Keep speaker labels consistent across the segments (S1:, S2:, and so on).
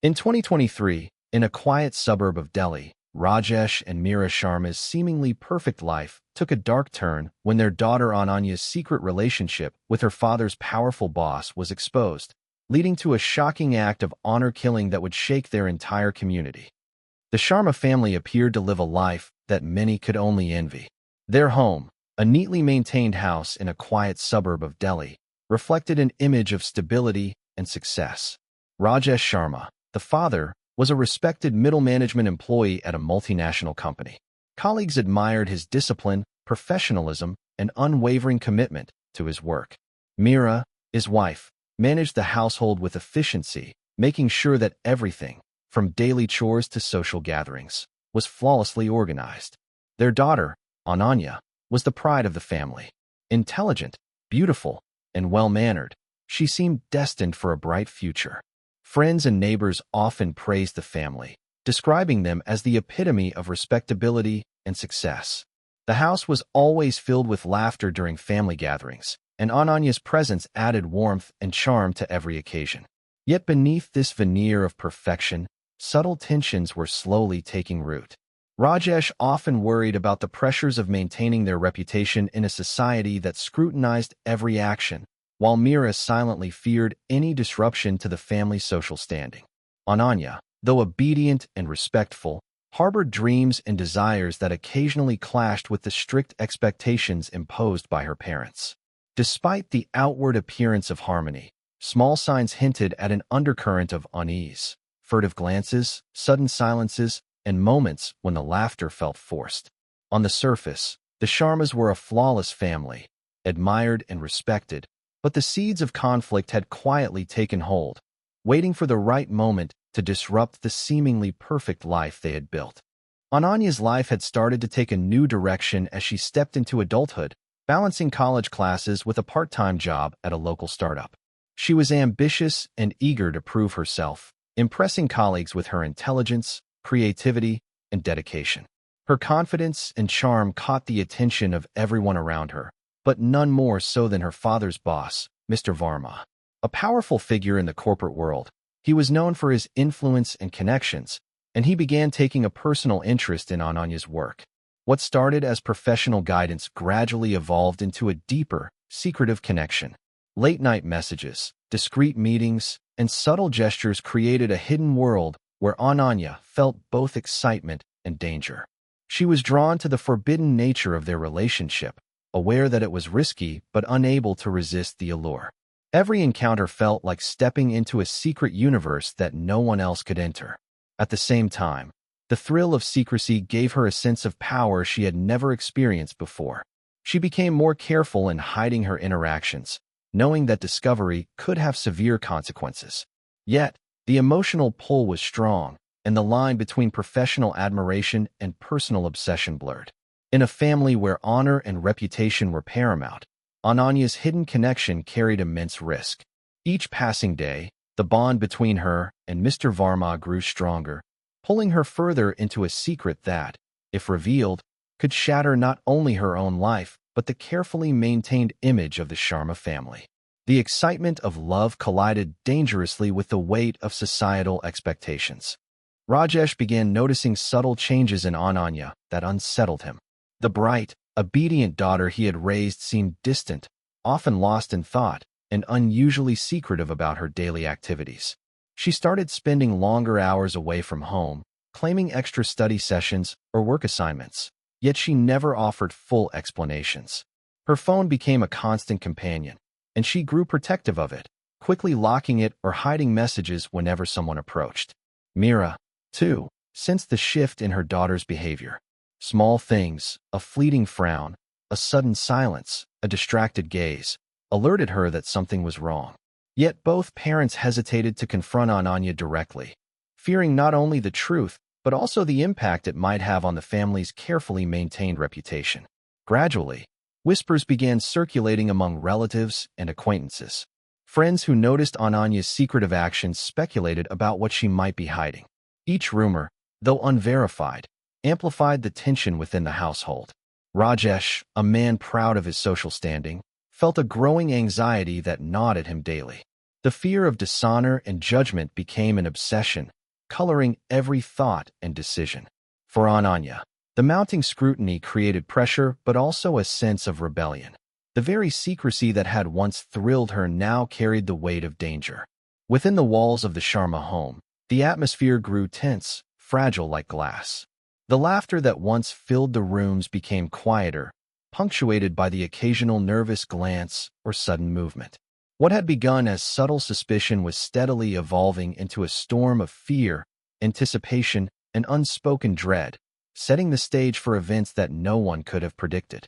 S1: In 2023, in a quiet suburb of Delhi, Rajesh and Meera Sharma's seemingly perfect life took a dark turn when their daughter Ananya's secret relationship with her father's powerful boss was exposed, leading to a shocking act of honor killing that would shake their entire community. The Sharma family appeared to live a life that many could only envy. Their home, a neatly maintained house in a quiet suburb of Delhi, reflected an image of stability and success. Rajesh Sharma, the father, was a respected middle management employee at a multinational company. Colleagues admired his discipline, professionalism, and unwavering commitment to his work. Meera, his wife, managed the household with efficiency, making sure that everything, from daily chores to social gatherings, was flawlessly organized. Their daughter, Ananya, was the pride of the family. Intelligent, beautiful, and well-mannered, she seemed destined for a bright future. Friends and neighbors often praised the family, describing them as the epitome of respectability and success. The house was always filled with laughter during family gatherings, and Ananya's presence added warmth and charm to every occasion. Yet beneath this veneer of perfection, subtle tensions were slowly taking root. Rajesh often worried about the pressures of maintaining their reputation in a society that scrutinized every action, while Meera silently feared any disruption to the family's social standing. Ananya, though obedient and respectful, harbored dreams and desires that occasionally clashed with the strict expectations imposed by her parents. Despite the outward appearance of harmony, small signs hinted at an undercurrent of unease: furtive glances, sudden silences, and moments when the laughter felt forced. On the surface, the Sharmas were a flawless family, admired and respected, but the seeds of conflict had quietly taken hold, waiting for the right moment to disrupt the seemingly perfect life they had built. Ananya's life had started to take a new direction as she stepped into adulthood, balancing college classes with a part-time job at a local startup. She was ambitious and eager to prove herself, impressing colleagues with her intelligence, creativity, and dedication. Her confidence and charm caught the attention of everyone around her, but none more so than her father's boss, Mr. Varma. A powerful figure in the corporate world, he was known for his influence and connections, and he began taking a personal interest in Ananya's work. What started as professional guidance gradually evolved into a deeper, secretive connection. Late-night messages, discreet meetings, and subtle gestures created a hidden world where Ananya felt both excitement and danger. She was drawn to the forbidden nature of their relationship, aware that it was risky but unable to resist the allure. Every encounter felt like stepping into a secret universe that no one else could enter. At the same time, the thrill of secrecy gave her a sense of power she had never experienced before. She became more careful in hiding her interactions, knowing that discovery could have severe consequences. Yet, the emotional pull was strong, and the line between professional admiration and personal obsession blurred. In a family where honor and reputation were paramount, Ananya's hidden connection carried immense risk. Each passing day, the bond between her and Mr. Varma grew stronger, pulling her further into a secret that, if revealed, could shatter not only her own life but the carefully maintained image of the Sharma family. The excitement of love collided dangerously with the weight of societal expectations. Rajesh began noticing subtle changes in Ananya that unsettled him. The bright, obedient daughter he had raised seemed distant, often lost in thought, and unusually secretive about her daily activities. She started spending longer hours away from home, claiming extra study sessions or work assignments, yet she never offered full explanations. Her phone became a constant companion, and she grew protective of it, quickly locking it or hiding messages whenever someone approached. Meera, too, sensed the shift in her daughter's behavior. Small things, a fleeting frown, a sudden silence, a distracted gaze, alerted her that something was wrong. Yet both parents hesitated to confront Ananya directly, fearing not only the truth, but also the impact it might have on the family's carefully maintained reputation. Gradually, whispers began circulating among relatives and acquaintances. Friends who noticed Ananya's secretive actions speculated about what she might be hiding. Each rumor, though unverified, amplified the tension within the household. Rajesh, a man proud of his social standing, felt a growing anxiety that gnawed at him daily. The fear of dishonor and judgment became an obsession, coloring every thought and decision. For Ananya, the mounting scrutiny created pressure but also a sense of rebellion. The very secrecy that had once thrilled her now carried the weight of danger. Within the walls of the Sharma home, the atmosphere grew tense, fragile like glass. The laughter that once filled the rooms became quieter, punctuated by the occasional nervous glance or sudden movement. What had begun as subtle suspicion was steadily evolving into a storm of fear, anticipation, and unspoken dread, setting the stage for events that no one could have predicted.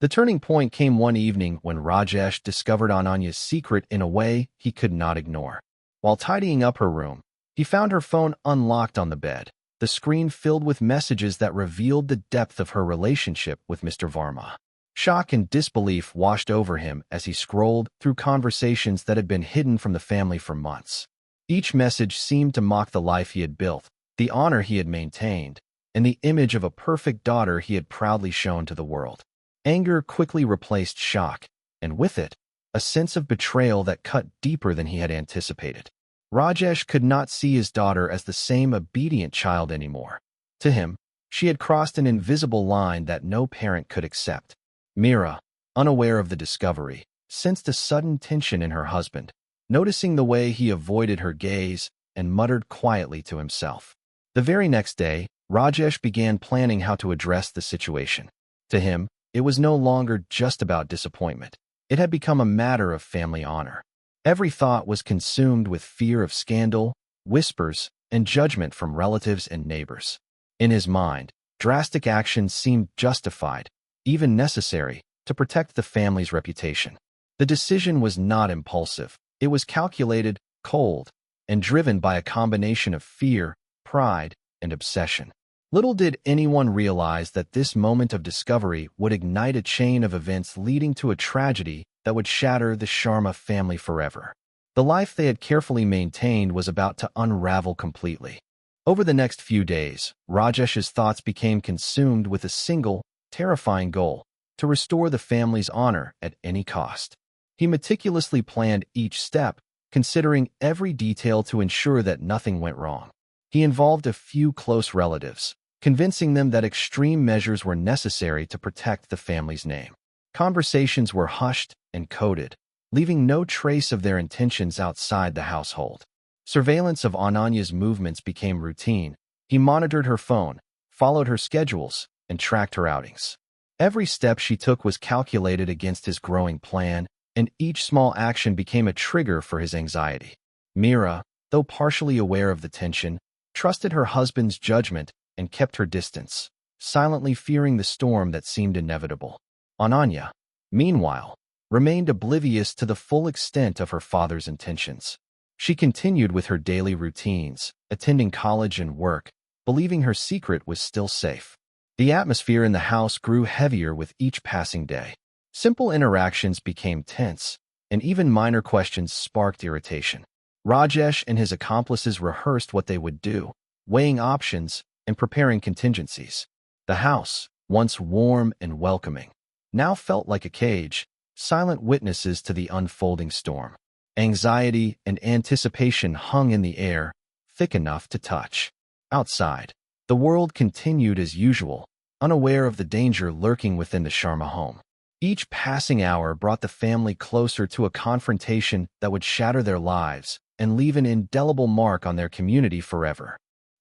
S1: The turning point came one evening when Rajesh discovered Ananya's secret in a way he could not ignore. While tidying up her room, he found her phone unlocked on the bed, the screen filled with messages that revealed the depth of her relationship with Mr. Varma. Shock and disbelief washed over him as he scrolled through conversations that had been hidden from the family for months. Each message seemed to mock the life he had built, the honor he had maintained, and the image of a perfect daughter he had proudly shown to the world. Anger quickly replaced shock, and with it, a sense of betrayal that cut deeper than he had anticipated. Rajesh could not see his daughter as the same obedient child anymore. To him, she had crossed an invisible line that no parent could accept. Meera, unaware of the discovery, sensed a sudden tension in her husband, noticing the way he avoided her gaze and muttered quietly to himself. The very next day, Rajesh began planning how to address the situation. To him, it was no longer just about disappointment. It had become a matter of family honor. Every thought was consumed with fear of scandal, whispers, and judgment from relatives and neighbors. In his mind, drastic actions seemed justified, even necessary, to protect the family's reputation. The decision was not impulsive. It was calculated, cold, and driven by a combination of fear, pride, and obsession. Little did anyone realize that this moment of discovery would ignite a chain of events leading to a tragedy that would shatter the Sharma family forever. The life they had carefully maintained was about to unravel completely. Over the next few days, Rajesh's thoughts became consumed with a single, terrifying goal: to restore the family's honor at any cost. He meticulously planned each step, considering every detail to ensure that nothing went wrong. He involved a few close relatives, convincing them that extreme measures were necessary to protect the family's name. Conversations were hushed and coded, leaving no trace of their intentions outside the household. Surveillance of Ananya's movements became routine. He monitored her phone, followed her schedules, and tracked her outings. Every step she took was calculated against his growing plan, and each small action became a trigger for his anxiety. Meera, though partially aware of the tension, trusted her husband's judgment and kept her distance, silently fearing the storm that seemed inevitable. Ananya, meanwhile, remained oblivious to the full extent of her father's intentions. She continued with her daily routines, attending college and work, believing her secret was still safe. The atmosphere in the house grew heavier with each passing day. Simple interactions became tense, and even minor questions sparked irritation. Rajesh and his accomplices rehearsed what they would do, weighing options and preparing contingencies. The house, once warm and welcoming, now felt like a cage, silent witnesses to the unfolding storm. Anxiety and anticipation hung in the air, thick enough to touch. Outside, the world continued as usual, unaware of the danger lurking within the Sharma home. Each passing hour brought the family closer to a confrontation that would shatter their lives and leave an indelible mark on their community forever.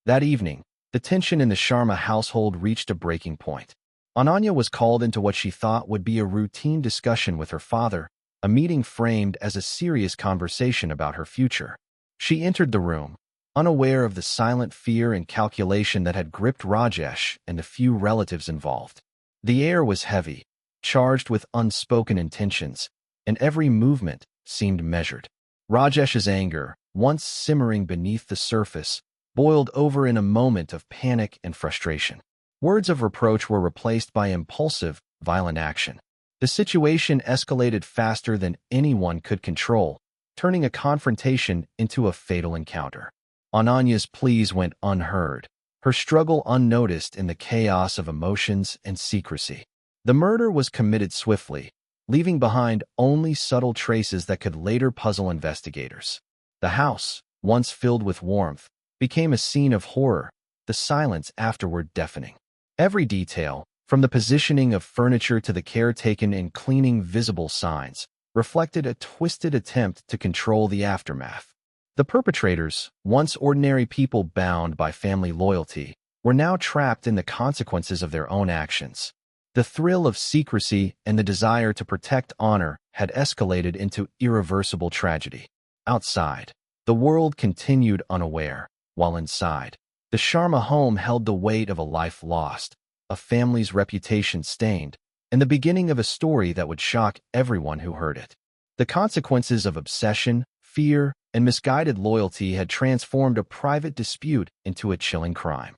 S1: That evening, the tension in the Sharma household reached a breaking point. Ananya was called into what she thought would be a routine discussion with her father, a meeting framed as a serious conversation about her future. She entered the room, unaware of the silent fear and calculation that had gripped Rajesh and the few relatives involved. The air was heavy, charged with unspoken intentions, and every movement seemed measured. Rajesh's anger, once simmering beneath the surface, boiled over in a moment of panic and frustration. Words of reproach were replaced by impulsive, violent action. The situation escalated faster than anyone could control, turning a confrontation into a fatal encounter. Ananya's pleas went unheard, her struggle unnoticed in the chaos of emotions and secrecy. The murder was committed swiftly, leaving behind only subtle traces that could later puzzle investigators. The house, once filled with warmth, became a scene of horror, the silence afterward deafening. Every detail, from the positioning of furniture to the care taken in cleaning visible signs, reflected a twisted attempt to control the aftermath. The perpetrators, once ordinary people bound by family loyalty, were now trapped in the consequences of their own actions. The thrill of secrecy and the desire to protect honor had escalated into irreversible tragedy. Outside, the world continued unaware, while inside, the Sharma home held the weight of a life lost, a family's reputation stained, and the beginning of a story that would shock everyone who heard it. The consequences of obsession, fear, and misguided loyalty had transformed a private dispute into a chilling crime.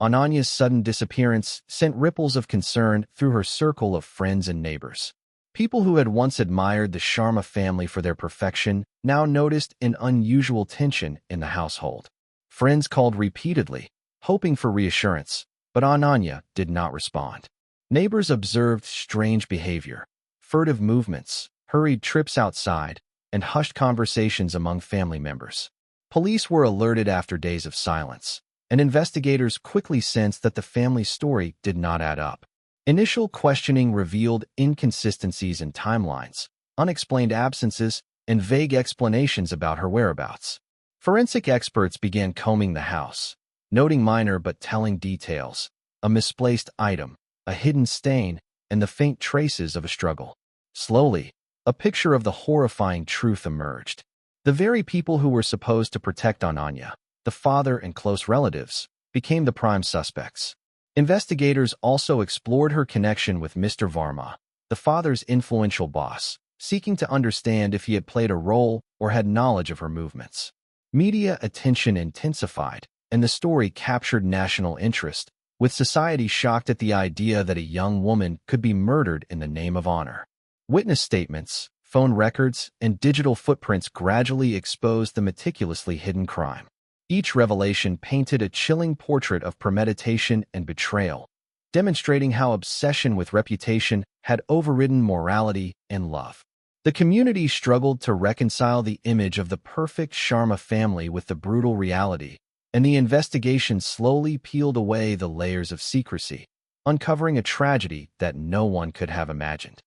S1: Ananya's sudden disappearance sent ripples of concern through her circle of friends and neighbors. People who had once admired the Sharma family for their perfection now noticed an unusual tension in the household. Friends called repeatedly, hoping for reassurance, but Ananya did not respond. Neighbors observed strange behavior, furtive movements, hurried trips outside, and hushed conversations among family members. Police were alerted after days of silence, and investigators quickly sensed that the family's story did not add up. Initial questioning revealed inconsistencies in timelines, unexplained absences, and vague explanations about her whereabouts. Forensic experts began combing the house, noting minor but telling details, a misplaced item, a hidden stain, and the faint traces of a struggle. Slowly, a picture of the horrifying truth emerged. The very people who were supposed to protect Ananya, the father and close relatives, became the prime suspects. Investigators also explored her connection with Mr. Varma, the father's influential boss, seeking to understand if he had played a role or had knowledge of her movements. Media attention intensified, and the story captured national interest, with society shocked at the idea that a young woman could be murdered in the name of honor. Witness statements, phone records, and digital footprints gradually exposed the meticulously hidden crime. Each revelation painted a chilling portrait of premeditation and betrayal, demonstrating how obsession with reputation had overridden morality and love. The community struggled to reconcile the image of the perfect Sharma family with the brutal reality, and the investigation slowly peeled away the layers of secrecy, uncovering a tragedy that no one could have imagined.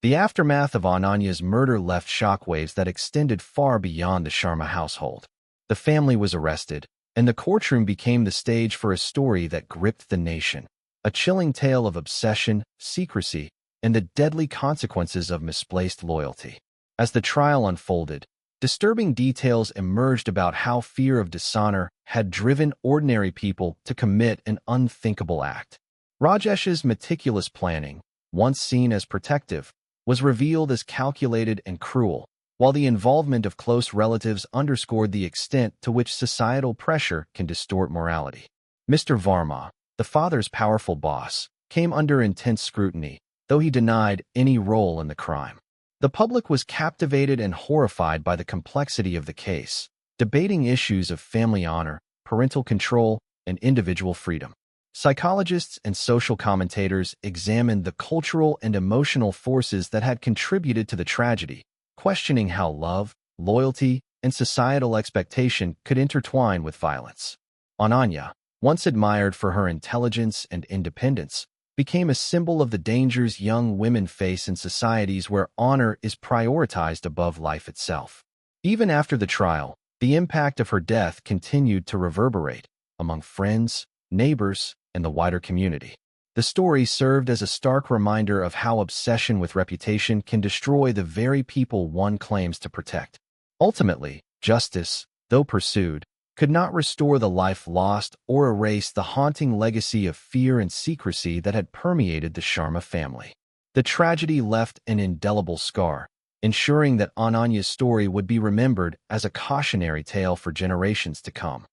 S1: The aftermath of Ananya's murder left shockwaves that extended far beyond the Sharma household. The family was arrested, and the courtroom became the stage for a story that gripped the nation, a chilling tale of obsession, secrecy, and the deadly consequences of misplaced loyalty. As the trial unfolded, disturbing details emerged about how fear of dishonor had driven ordinary people to commit an unthinkable act. Rajesh's meticulous planning, once seen as protective, was revealed as calculated and cruel, while the involvement of close relatives underscored the extent to which societal pressure can distort morality. Mr. Varma, the father's powerful boss, came under intense scrutiny, though he denied any role in the crime. The public was captivated and horrified by the complexity of the case, debating issues of family honor, parental control, and individual freedom. Psychologists and social commentators examined the cultural and emotional forces that had contributed to the tragedy, questioning how love, loyalty, and societal expectation could intertwine with violence. Ananya, once admired for her intelligence and independence, became a symbol of the dangers young women face in societies where honor is prioritized above life itself. Even after the trial, the impact of her death continued to reverberate among friends, neighbors, and the wider community. The story served as a stark reminder of how obsession with reputation can destroy the very people one claims to protect. Ultimately, justice, though pursued, could not restore the life lost or erase the haunting legacy of fear and secrecy that had permeated the Sharma family. The tragedy left an indelible scar, ensuring that Ananya's story would be remembered as a cautionary tale for generations to come.